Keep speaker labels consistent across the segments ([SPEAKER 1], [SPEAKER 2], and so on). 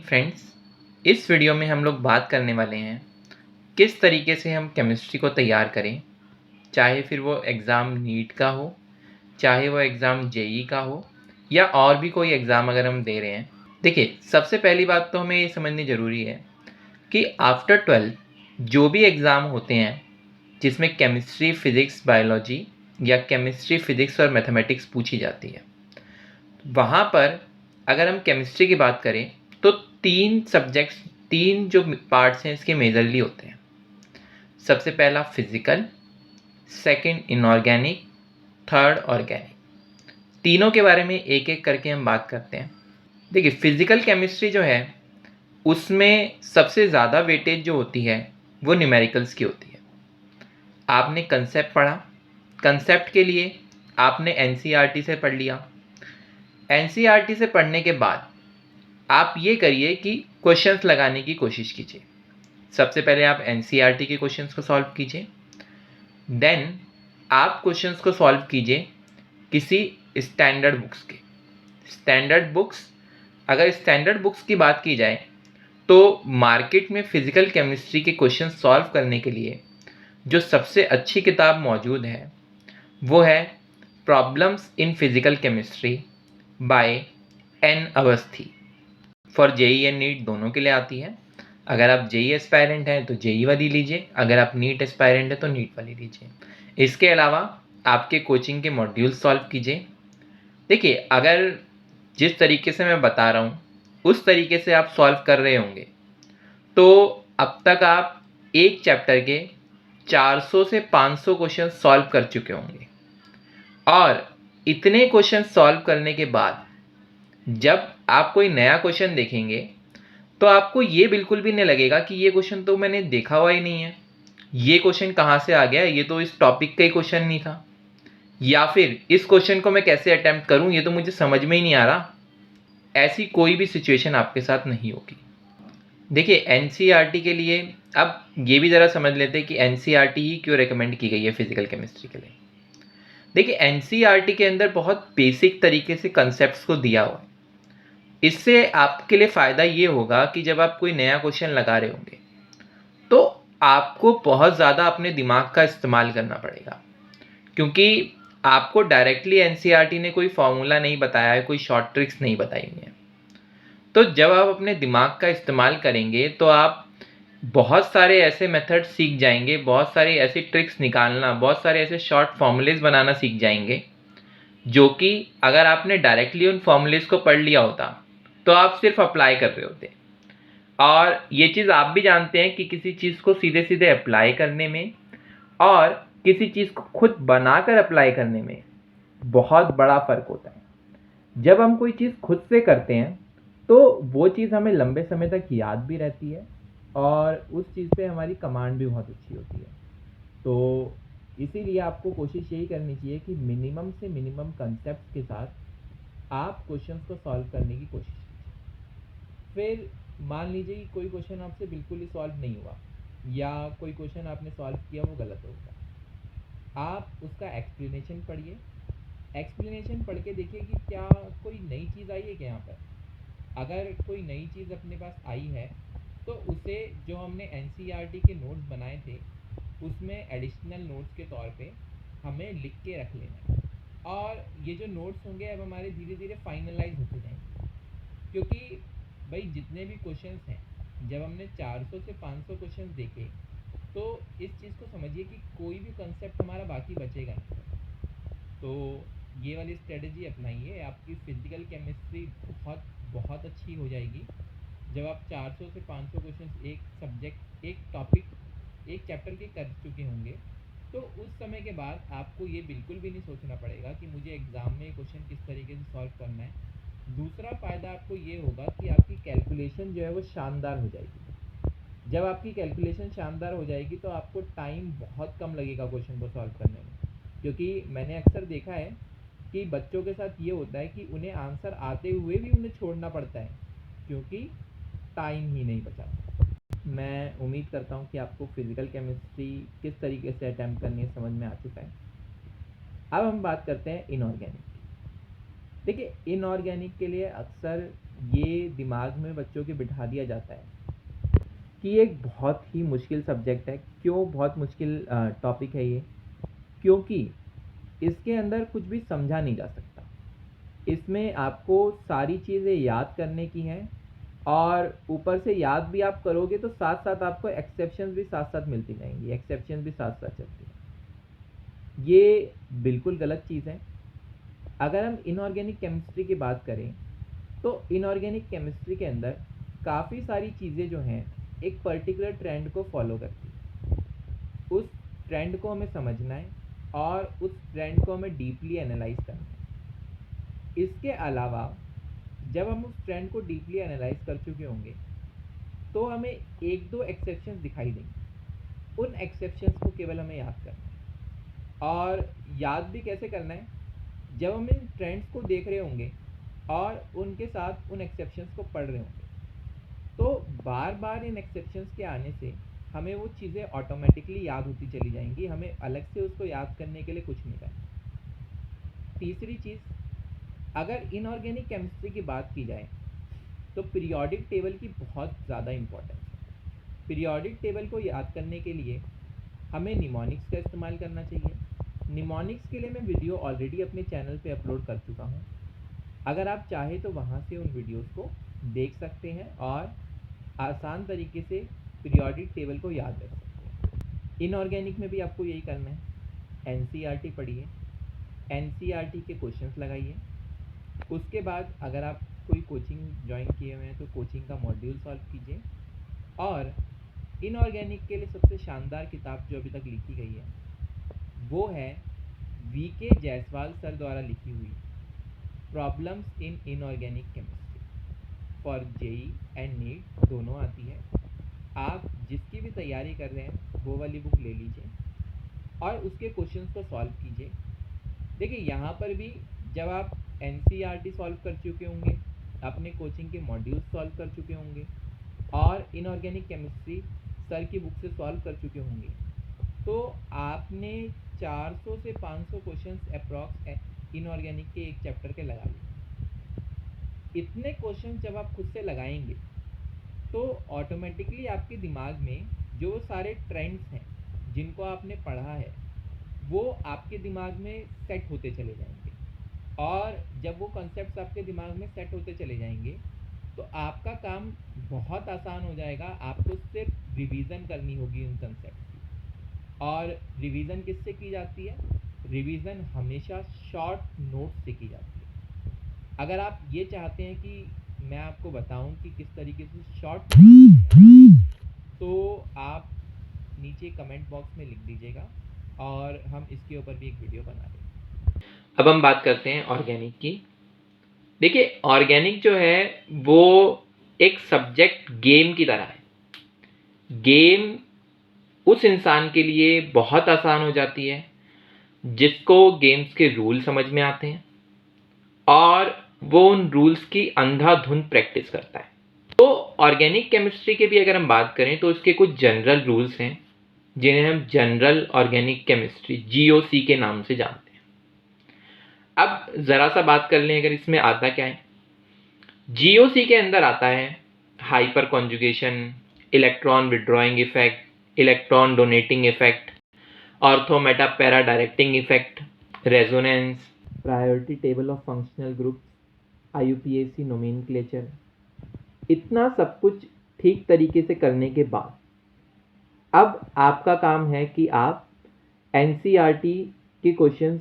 [SPEAKER 1] Friends. इस video में हम लोग बात करने वाले हैं किस तरीके से हम केमिस्ट्री को तैयार करें, चाहे फिर वो एग्ज़ाम नीट का हो, चाहे वो एग्ज़ाम जेई का हो या और भी कोई एग्ज़ाम अगर हम दे रहे हैं। देखिए, सबसे पहली बात तो हमें ये समझनी ज़रूरी है कि आफ्टर 12 जो भी एग्ज़ाम होते हैं जिसमें केमिस्ट्री, फिज़िक्स, बायोलॉजी या केमिस्ट्री, फिज़िक्स और मैथमेटिक्स पूछी जाती है, वहाँ पर अगर हम केमिस्ट्री की बात करें तो तीन जो पार्ट्स हैं इसके मेजरली होते हैं। सबसे पहला physical, second inorganic, third organic. तीनों के बारे में एक एक करके हम बात करते हैं। देखिए, फिजिकल केमिस्ट्री जो है उसमें सबसे ज़्यादा वेटेज जो होती है वो न्यूमेरिकल्स की होती है। आपने कंसेप्ट पढ़ा, कंसेप्ट के लिए आपने एनसीईआरटी से पढ़ लिया। एनसीईआरटी से पढ़ने के बाद आप ये करिए कि क्वेश्चंस लगाने की कोशिश कीजिए। सबसे पहले आप एनसीईआरटी के क्वेश्चंस को सॉल्व कीजिए, देन आप क्वेश्चंस को सॉल्व कीजिए किसी स्टैंडर्ड बुक्स के। स्टैंडर्ड बुक्स, अगर स्टैंडर्ड बुक्स की बात की जाए तो मार्केट में फिजिकल केमिस्ट्री के क्वेश्चन सॉल्व करने के लिए जो सबसे अच्छी किताब मौजूद है वो है problems in physical chemistry by N Awasthi. For JEE and NEET दोनों के लिए आती है। अगर आप जेई एस्पायरेंट हैं तो जेई वाली लीजिए, अगर आप नीट एस्पायरेंट हैं तो नीट वाली लीजिए। इसके अलावा आपके कोचिंग के मॉड्यूल सॉल्व कीजिए। देखिए, अगर जिस तरीके से मैं बता रहा हूँ उस तरीके से आप सॉल्व कर रहे होंगे तो अब तक आप एक चैप्टर के 400 से 500 क्वेश्चन सॉल्व कर चुके होंगे। और इतने क्वेश्चन सॉल्व करने के बाद जब आप कोई नया क्वेश्चन देखेंगे तो आपको ये बिल्कुल भी नहीं लगेगा कि ये क्वेश्चन तो मैंने देखा हुआ ही नहीं है, ये क्वेश्चन कहाँ से आ गया, ये तो इस टॉपिक का ही क्वेश्चन नहीं था, या फिर इस क्वेश्चन को मैं कैसे अटेम्प्ट करूँ, ये तो मुझे समझ में ही नहीं आ रहा। ऐसी कोई भी सिचुएशन आपके साथ नहीं होगी। देखिए, एनसीईआरटी के लिए अब ये भी ज़रा समझ लेते हैं कि एनसीईआरटी ही क्यों रिकमेंड की गई है फिजिकल केमिस्ट्री के लिए। देखिए, एनसीईआरटी के अंदर बहुत बेसिक तरीके से कंसेप्ट को दिया हुआ है। इससे आपके लिए फ़ायदा ये होगा कि जब आप कोई नया क्वेश्चन लगा रहे होंगे तो आपको बहुत ज़्यादा अपने दिमाग का इस्तेमाल करना पड़ेगा, क्योंकि आपको डायरेक्टली एनसीईआरटी ने कोई फॉर्मूला नहीं बताया है, कोई शॉर्ट ट्रिक्स नहीं बताई हुई हैं। तो जब आप अपने दिमाग का इस्तेमाल करेंगे तो आप बहुत सारे ऐसे मेथड सीख जाएंगे, बहुत सारे ऐसे ट्रिक्स निकालना, बहुत सारे ऐसे शॉर्ट फॉर्मूलेज बनाना सीख जाएंगे जो कि अगर आपने डायरेक्टली उन फॉर्मूलेज को पढ़ लिया होता तो आप सिर्फ अप्लाई कर रहे होते। और ये चीज़ आप भी जानते हैं कि किसी चीज़ को सीधे सीधे अप्लाई करने में और किसी चीज़ को खुद बनाकर अप्लाई करने में बहुत बड़ा फ़र्क होता है। जब हम कोई चीज़ खुद से करते हैं तो वो चीज़ हमें लंबे समय तक याद भी रहती है और उस चीज़ पे हमारी कमांड भी बहुत अच्छी होती है। तो इसीलिए आपको कोशिश यही करनी चाहिए कि मिनिमम से मिनिमम कंसेप्ट के साथ आप क्वेश्चंस को सॉल्व करने की कोशिश कीजिए। फिर मान लीजिए कि कोई क्वेश्चन आपसे बिल्कुल ही सॉल्व नहीं हुआ या कोई क्वेश्चन आपने सॉल्व किया वो गलत हो गया, आप उसका एक्सप्लेनेशन पढ़िए। एक्सप्लेनेशन पढ़ के देखिए कि क्या कोई नई चीज़ आई है क्या यहाँ पर। अगर कोई नई चीज़ अपने पास आई है तो उसे जो हमने एनसीईआरटी के नोट्स बनाए थे उसमें एडिशनल नोट्स के तौर पे हमें लिख के रख लेना है। और ये जो नोट्स होंगे अब हमारे धीरे धीरे फाइनलाइज होते जाएंगे, क्योंकि भाई जितने भी क्वेश्चंस हैं, जब हमने 400 से 500 क्वेश्चंस देखे तो इस चीज़ को समझिए कि कोई भी कंसेप्ट हमारा बाकी बचेगा नहीं। तो ये वाली स्ट्रेटजी अपनाइए, आपकी फिजिकल केमिस्ट्री बहुत बहुत अच्छी हो जाएगी। जब आप 400 से 500 क्वेश्चन एक सब्जेक्ट, एक टॉपिक, एक चैप्टर के कर चुके होंगे तो उस समय के बाद आपको ये बिल्कुल भी नहीं सोचना पड़ेगा कि मुझे एग्ज़ाम में ये क्वेश्चन किस तरीके से सॉल्व करना है। दूसरा फ़ायदा आपको ये होगा कि आपकी कैलकुलेशन जो है वो शानदार हो जाएगी। जब आपकी कैलकुलेशन शानदार हो जाएगी तो आपको टाइम बहुत कम लगेगा क्वेश्चन को सॉल्व करने में, क्योंकि मैंने अक्सर देखा है कि बच्चों के साथ ये होता है कि उन्हें आंसर आते हुए भी उन्हें छोड़ना पड़ता है क्योंकि टाइम ही नहीं बचा। मैं उम्मीद करता हूँ कि आपको फिजिकल केमिस्ट्री किस तरीके से अटैम्प्ट करनी है समझ में आ चुका है। अब हम बात करते हैं इनऑर्गेनिक। देखिए, इनऑर्गेनिक के लिए अक्सर ये दिमाग में बच्चों के बिठा दिया जाता है कि ये एक बहुत ही मुश्किल सब्जेक्ट है। क्यों बहुत मुश्किल टॉपिक है ये? क्योंकि इसके अंदर कुछ भी समझा नहीं जा सकता। इसमें आपको सारी चीज़ें याद करने की हैं, और ऊपर से याद भी आप करोगे तो साथ साथ आपको एक्सेप्शंस भी साथ साथ मिलती जाएंगी, एक्सेप्शंस भी साथ साथ चलती हैं। ये बिल्कुल गलत चीज़ है। अगर हम इनऑर्गेनिक केमिस्ट्री की बात करें तो इनऑर्गेनिक केमिस्ट्री के अंदर काफ़ी सारी चीज़ें जो हैं एक पर्टिकुलर ट्रेंड को फॉलो करती हैं। उस ट्रेंड को हमें समझना है और उस ट्रेंड को हमें डीपली एनालाइज करना है। इसके अलावा जब हम उस ट्रेंड को डीपली एनालाइज कर चुके होंगे तो हमें एक दो एक्सेप्शंस दिखाई देंगे। उन एक्सेप्शंस को केवल हमें याद करना है। और याद भी कैसे करना है? जब हम इन ट्रेंड्स को देख रहे होंगे और उनके साथ उन एक्सेप्शंस को पढ़ रहे होंगे तो बार बार इन एक्सेप्शंस के आने से हमें वो चीज़ें ऑटोमेटिकली याद होती चली जाएंगी। हमें अलग से उसको याद करने के लिए कुछ नहीं करना। तीसरी चीज़, अगर इनऑर्गेनिक केमिस्ट्री की बात की जाए तो पीरियोडिक टेबल की बहुत ज़्यादा इम्पोर्टेंस है। पीरियोडिक टेबल को याद करने के लिए हमें निमोनिक्स का इस्तेमाल करना चाहिए। निमोनिक्स के लिए मैं वीडियो ऑलरेडी अपने चैनल पे अपलोड कर चुका हूँ। अगर आप चाहें तो वहाँ से उन वीडियोस को देख सकते हैं और आसान तरीके से पीरियोडिक टेबल को याद रख सकते हैं। इनऑर्गेनिक में भी आपको यही करना है। एनसीईआरटी पढ़िए, एनसीईआरटी के क्वेश्चंस लगाइए। उसके बाद अगर आप कोई कोचिंग ज्वाइन किए हुए हैं तो कोचिंग का मॉड्यूल सॉल्व कीजिए। और इनऑर्गेनिक के लिए सबसे शानदार किताब जो अभी तक लिखी गई है वो है वीके जायसवाल सर द्वारा लिखी हुई problems in inorganic chemistry for JEE and NEET, दोनों आती है। आप जिसकी भी तैयारी कर रहे हैं वो वाली बुक ले लीजिए और उसके क्वेश्चंस को सॉल्व कीजिए। देखिए यहाँ पर भी जब आप एनसीईआरटी सॉल्व कर चुके होंगे, अपने कोचिंग के मॉड्यूल्स सॉल्व कर चुके होंगे और इनऑर्गेनिक केमिस्ट्री सर की बुक से सॉल्व कर चुके होंगे तो आपने 400 से 500 क्वेश्चंस अप्रॉक्स इनऑर्गेनिक के एक चैप्टर के लगा लिए। इतने क्वेश्चन जब आप खुद से लगाएंगे तो ऑटोमेटिकली आपके दिमाग में जो सारे ट्रेंड्स हैं जिनको आपने पढ़ा है वो आपके दिमाग में सेट होते चले जाएंगे। और जब वो कॉन्सेप्ट्स आपके दिमाग में सेट होते चले जाएंगे तो आपका काम बहुत आसान हो जाएगा। आपको सिर्फ रिवीजन करनी होगी उन कॉन्सेप्ट्स की। और रिवीजन किससे की जाती है? रिवीजन हमेशा शॉर्ट नोट्स से की जाती है। अगर आप ये चाहते हैं कि मैं आपको बताऊं कि किस तरीके से शॉर्ट तो आप नीचे कमेंट बॉक्स में लिख दीजिएगा और हम इसके ऊपर भी एक वीडियो बना देंगे। अब हम बात करते हैं ऑर्गेनिक की। देखिए ऑर्गेनिक जो है वो एक सब्जेक्ट गेम की तरह है। गेम उस इंसान के लिए बहुत आसान हो जाती है जिसको गेम्स के रूल समझ में आते हैं और वो उन रूल्स की अंधाधुंध प्रैक्टिस करता है। तो ऑर्गेनिक केमिस्ट्री के भी अगर हम बात करें तो इसके कुछ जनरल रूल्स हैं जिन्हें हम जनरल ऑर्गेनिक केमिस्ट्री जीओसी के नाम से जानते हैं। अब ज़रा सा बात कर लें अगर इसमें आता क्या है। जीओसी के अंदर आता है hyper conjugation, electron withdrawing effect, electron donating effect, ortho Meta para directing effect, resonance, priority table of functional groups, IUPAC nomenclature. इतना सब कुछ ठीक तरीके से करने के बाद अब आपका काम है कि आप एनसीईआरटी के क्वेश्चंस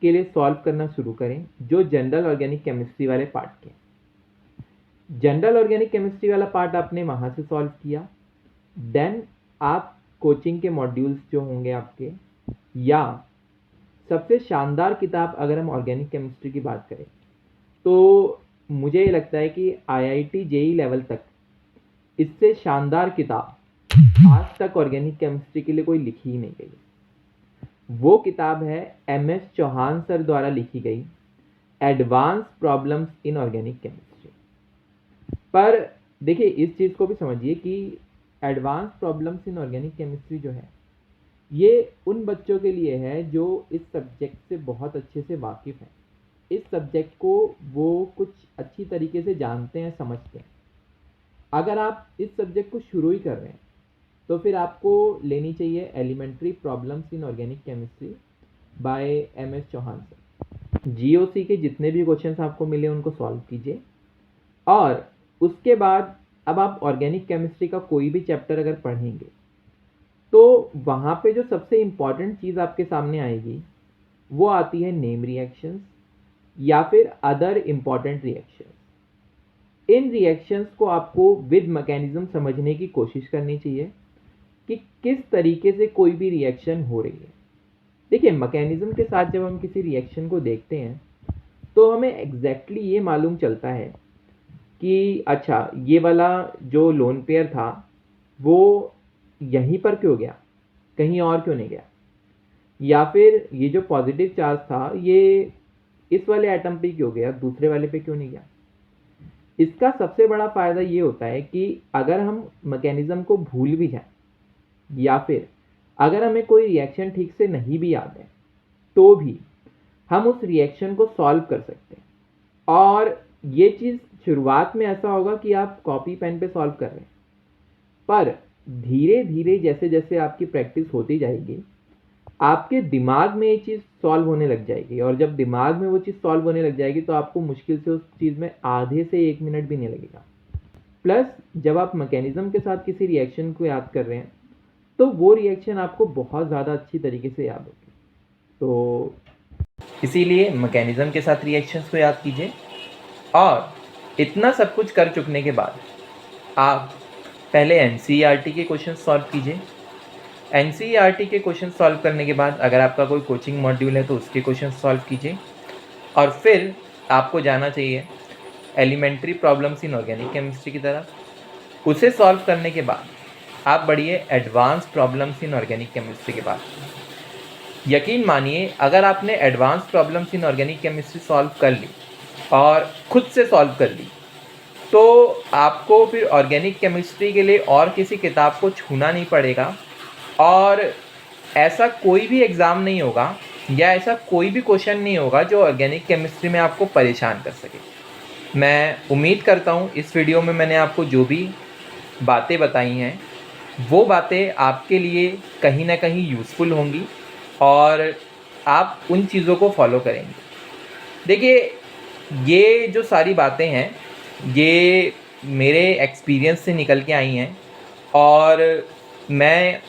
[SPEAKER 1] के लिए सॉल्व करना शुरू करें जो जनरल ऑर्गेनिक केमिस्ट्री वाले पार्ट के। जनरल ऑर्गेनिक केमिस्ट्री वाला पार्ट आपने वहाँ से सॉल्व किया, देन आप कोचिंग के मॉड्यूल्स जो होंगे आपके, या सबसे शानदार किताब अगर हम ऑर्गेनिक केमिस्ट्री की बात करें तो मुझे ये लगता है कि आईआईटी जेई लेवल तक इससे शानदार किताब आज तक ऑर्गेनिक केमिस्ट्री के लिए कोई लिखी ही नहीं गई। वो किताब है एमएस चौहान सर द्वारा लिखी गई advance problems in organic chemistry. पर देखिए इस चीज़ को भी समझिए कि advance problems in organic chemistry जो है ये उन बच्चों के लिए है जो इस सब्जेक्ट से बहुत अच्छे से वाकिफ़ हैं।
[SPEAKER 2] इस सब्जेक्ट को वो कुछ अच्छी तरीके से जानते हैं, समझते हैं। अगर आप इस सब्जेक्ट को शुरू ही कर रहे हैं तो फिर आपको लेनी चाहिए elementary problems in organic chemistry by M S. Chauhan sir. GOC के जितने भी क्वेश्चंस आपको मिले उनको सॉल्व कीजिए, और उसके बाद अब आप ऑर्गेनिक केमिस्ट्री का कोई भी चैप्टर अगर पढ़ेंगे तो वहाँ पे जो सबसे इम्पॉर्टेंट चीज़ आपके सामने आएगी वो आती है नेम रिएक्शंस या फिर अदर इम्पॉर्टेंट रिएक्शंस। इन रिएक्शंस को आपको विद मैकेनिज्म समझने की कोशिश करनी चाहिए कि किस तरीके से कोई भी रिएक्शन हो रही है। देखिए, मैकेनिज्म के साथ जब हम किसी रिएक्शन को देखते हैं तो हमें एग्जैक्टली ये मालूम चलता है कि अच्छा, ये वाला जो लोन पेयर था वो यहीं पर क्यों गया, कहीं और क्यों नहीं गया, या फिर ये जो पॉजिटिव चार्ज था ये इस वाले एटम पे क्यों गया, दूसरे वाले पे क्यों नहीं गया। इसका सबसे बड़ा फ़ायदा ये होता है कि अगर हम मैकेनिज्म को भूल भी जाएं या फिर अगर हमें कोई रिएक्शन ठीक से नहीं भी याद है तो भी हम उस रिएक्शन को सॉल्व कर सकते हैं। और ये चीज़ शुरुआत में ऐसा होगा कि आप कॉपी पेन पे सॉल्व कर रहे हैं, पर धीरे धीरे जैसे जैसे आपकी प्रैक्टिस होती जाएगी आपके दिमाग में ये चीज़ सॉल्व होने लग जाएगी, और जब दिमाग में वो चीज़ सॉल्व होने लग जाएगी तो आपको मुश्किल से उस चीज़ में आधे से 1 मिनट भी नहीं लगेगा। प्लस जब आप मैकेनिज्म के साथ किसी रिएक्शन को याद कर रहे हैं तो वो रिएक्शन आपको बहुत ज़्यादा अच्छी तरीके से याद होगी। तो
[SPEAKER 1] इसीलिए मैकेनिज्म के साथ रिएक्शंस को याद कीजिए, और इतना सब कुछ कर चुकने के बाद आप पहले एनसीईआरटी के क्वेश्चन सॉल्व कीजिए। एनसीईआरटी के क्वेश्चन सॉल्व करने के बाद अगर आपका कोई कोचिंग मॉड्यूल है तो उसके क्वेश्चन सॉल्व कीजिए, और फिर आपको जाना चाहिए elementary problems in organic chemistry की तरफ। उसे सॉल्व करने के बाद आप बढ़िए advance problems in organic chemistry के बाद। यकीन मानिए, अगर आपने advance problems in organic chemistry solve कर ली और खुद से सॉल्व कर ली तो आपको फिर ऑर्गेनिक केमिस्ट्री के लिए और किसी किताब को छूना नहीं पड़ेगा, और ऐसा कोई भी एग्ज़ाम नहीं होगा या ऐसा कोई भी क्वेश्चन नहीं होगा जो ऑर्गेनिक केमिस्ट्री में आपको परेशान कर सके। मैं उम्मीद करता हूँ इस वीडियो में मैंने आपको जो भी बातें बताई हैं वो बातें आपके लिए कहीं ना कहीं यूज़फुल होंगी और आप उन चीज़ों को फॉलो करेंगे। देखिए, ये जो सारी बातें हैं ये मेरे एक्सपीरियंस से निकल के आई हैं, और मैं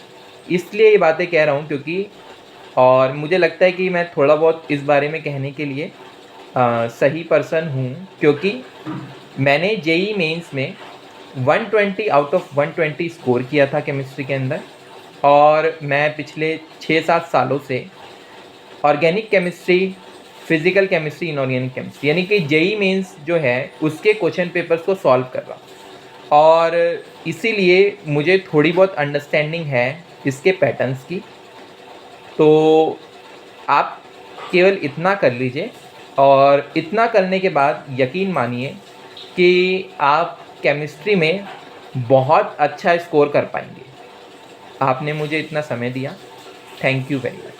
[SPEAKER 1] इसलिए ये बातें कह रहा हूँ क्योंकि और मुझे लगता है कि मैं थोड़ा बहुत इस बारे में कहने के लिए सही पर्सन हूँ, क्योंकि मैंने जेई मेंस में 120 आउट ऑफ 120 स्कोर किया था केमिस्ट्री के अंदर, और मैं पिछले 6-7 सालों से organic chemistry, physical chemistry, inorganic chemistry यानी कि जेई मेंस जो है उसके क्वेश्चन पेपर्स को सॉल्व कर रहा हूँ, और इसीलिए मुझे थोड़ी बहुत अंडरस्टैंडिंग है इसके पैटर्न्स की। तो आप केवल इतना कर लीजिए, और इतना करने के बाद यकीन मानिए कि आप केमिस्ट्री में बहुत अच्छा स्कोर कर पाएंगे। आपने मुझे इतना समय दिया, थैंक यू वेरी मच।